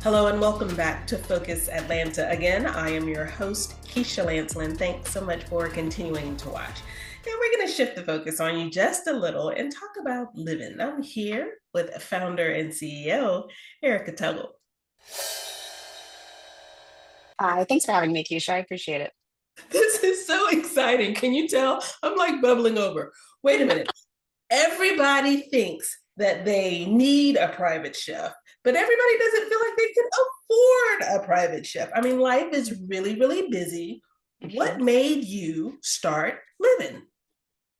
Hello and welcome back to Focus Atlanta. Again, I am your host, Keisha Lancelin. Thanks so much for continuing to watch. And we're going to shift the focus on you just a little and talk about living. I'm here with founder and CEO, Erica Tuggle. Hi, thanks for having me, Keisha. I appreciate it. This is so exciting. Can you tell? I'm like bubbling over. Wait a minute. Everybody thinks that they need a private chef, but everybody doesn't feel like they can afford a private chef. I mean, life is really, really busy. What Mhm. made you start living?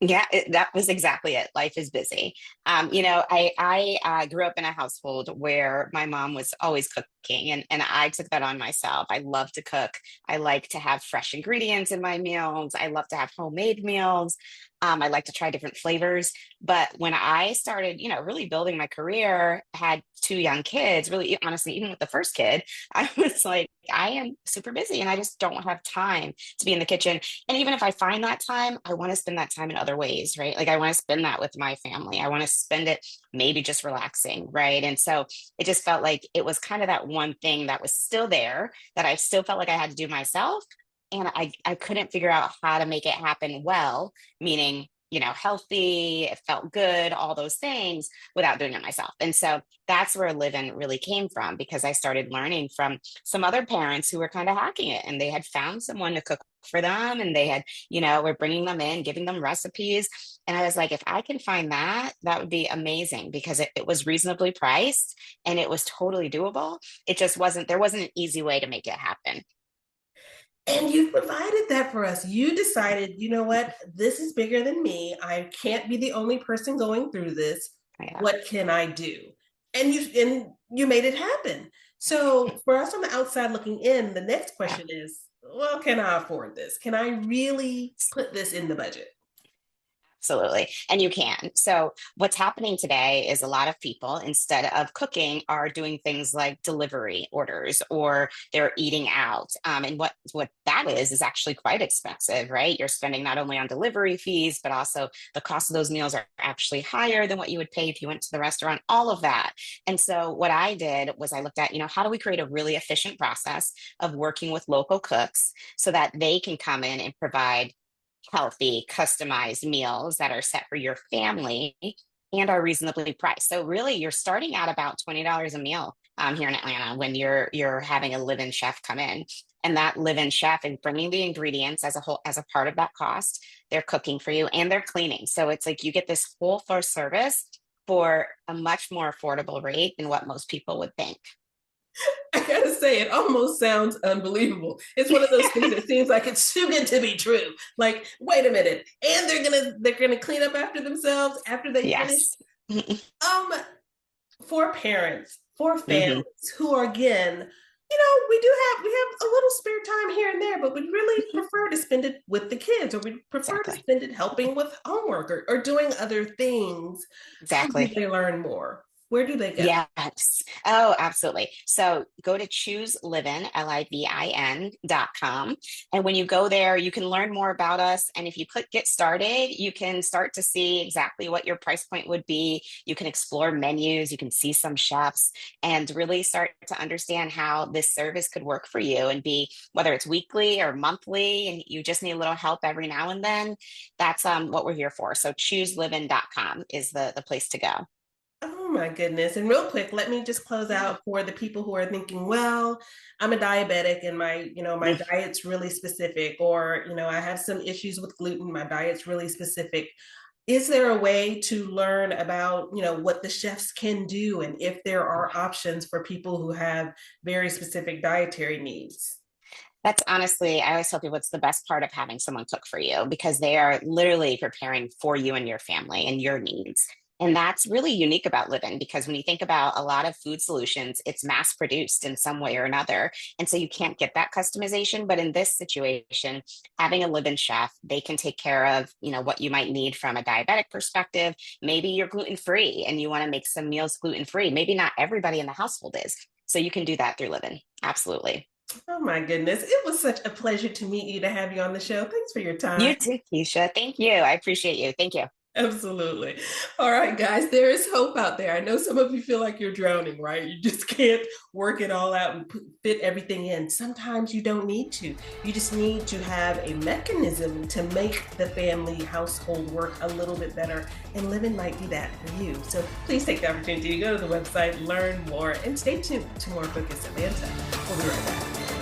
Yeah, that was exactly it. Life is busy. I grew up in a household where my mom was always cooking, and I took that on myself. I love to cook. I like to have fresh ingredients in my meals. I love to have homemade meals. I like to try different flavors. But when I started, really building my career, had two young kids, really, honestly, even with the first kid, I was like, I am super busy and I just don't have time to be in the kitchen. And even if I find that time, I want to spend that time in other ways, right? Like I want to spend that with my family. I want to spend it maybe just relaxing, right? And so it just felt like it was kind of that one thing that was still there that I still felt like I had to do myself. And I couldn't figure out how to make it happen well, meaning, healthy, it felt good, all those things without doing it myself. And so that's where Livin really came from because I started learning from some other parents who were kind of hacking it and they had found someone to cook for them and they had, were bringing them in, giving them recipes. And I was like, if I can find that, that would be amazing because it was reasonably priced and it was totally doable. It just wasn't, there wasn't an easy way to make it happen. And you provided that for us. You decided, you know what, this is bigger than me. I can't be the only person going through this. Yeah. What can I do? And you made it happen. So for us on the outside looking in, the next Yeah. question is, well, can I afford this? Can I really put this in the budget? Absolutely. And you can. So, what's happening today is a lot of people, instead of cooking, are doing things like delivery orders or they're eating out. And what that is actually quite expensive, right? You're spending not only on delivery fees, but also the cost of those meals are actually higher than what you would pay if you went to the restaurant, all of that. And so, what I did was I looked at, how do we create a really efficient process of working with local cooks so that they can come in and provide healthy, customized meals that are set for your family and are reasonably priced. So really, you're starting at about $20 a meal here in Atlanta when you're having a live-in chef come in, and that live-in chef is bringing the ingredients as a whole as a part of that cost. They're cooking for you and they're cleaning. So it's like you get this full first service for a much more affordable rate than what most people would think. I gotta say, it almost sounds unbelievable. It's one of those things that seems like it's too good to be true. Like, wait a minute, and they're gonna clean up after themselves after they finish. Yes. Um, for parents, for Hmm. families who are again, we have a little spare time here and there, but we really Hmm. prefer to spend it with the kids, or we prefer to Exactly. spend it helping with homework or doing other things. How do Exactly. they learn more? Where do they go? Yes. Oh, absolutely. So go to chooselivin.com. And when you go there, you can learn more about us. And if you click get started, you can start to see exactly what your price point would be. You can explore menus, you can see some chefs, and really start to understand how this service could work for you and be whether it's weekly or monthly, and you just need a little help every now and then. That's what we're here for. So chooselivin.com is the place to go. Oh my goodness. And real quick, let me just close Yeah. out for the people who are thinking, well, I'm a diabetic and my diet's really specific, or, I have some issues with gluten, my diet's really specific. Is there a way to learn about, what the chefs can do and if there are options for people who have very specific dietary needs? That's honestly, I always tell people it's the best part of having someone cook for you because they are literally preparing for you and your family and your needs. And that's really unique about Livin because when you think about a lot of food solutions, it's mass produced in some way or another. And so you can't get that customization. But in this situation, having a live-in chef, they can take care of, what you might need from a diabetic perspective. Maybe you're gluten free and you want to make some meals gluten free. Maybe not everybody in the household is. So you can do that through Livin. Absolutely. Oh my goodness. It was such a pleasure to meet you, to have you on the show. Thanks for your time. You too, Keisha. Thank you. I appreciate you. Thank you. Absolutely. All right, guys, there is hope out there. I know some of you feel like you're drowning, right? You just can't work it all out and fit everything in. Sometimes you don't need to. You just need to have a mechanism to make the family household work a little bit better. And living might be that for you. So please take the opportunity to go to the website, learn more, and stay tuned to more Focus Atlanta. We'll be right back.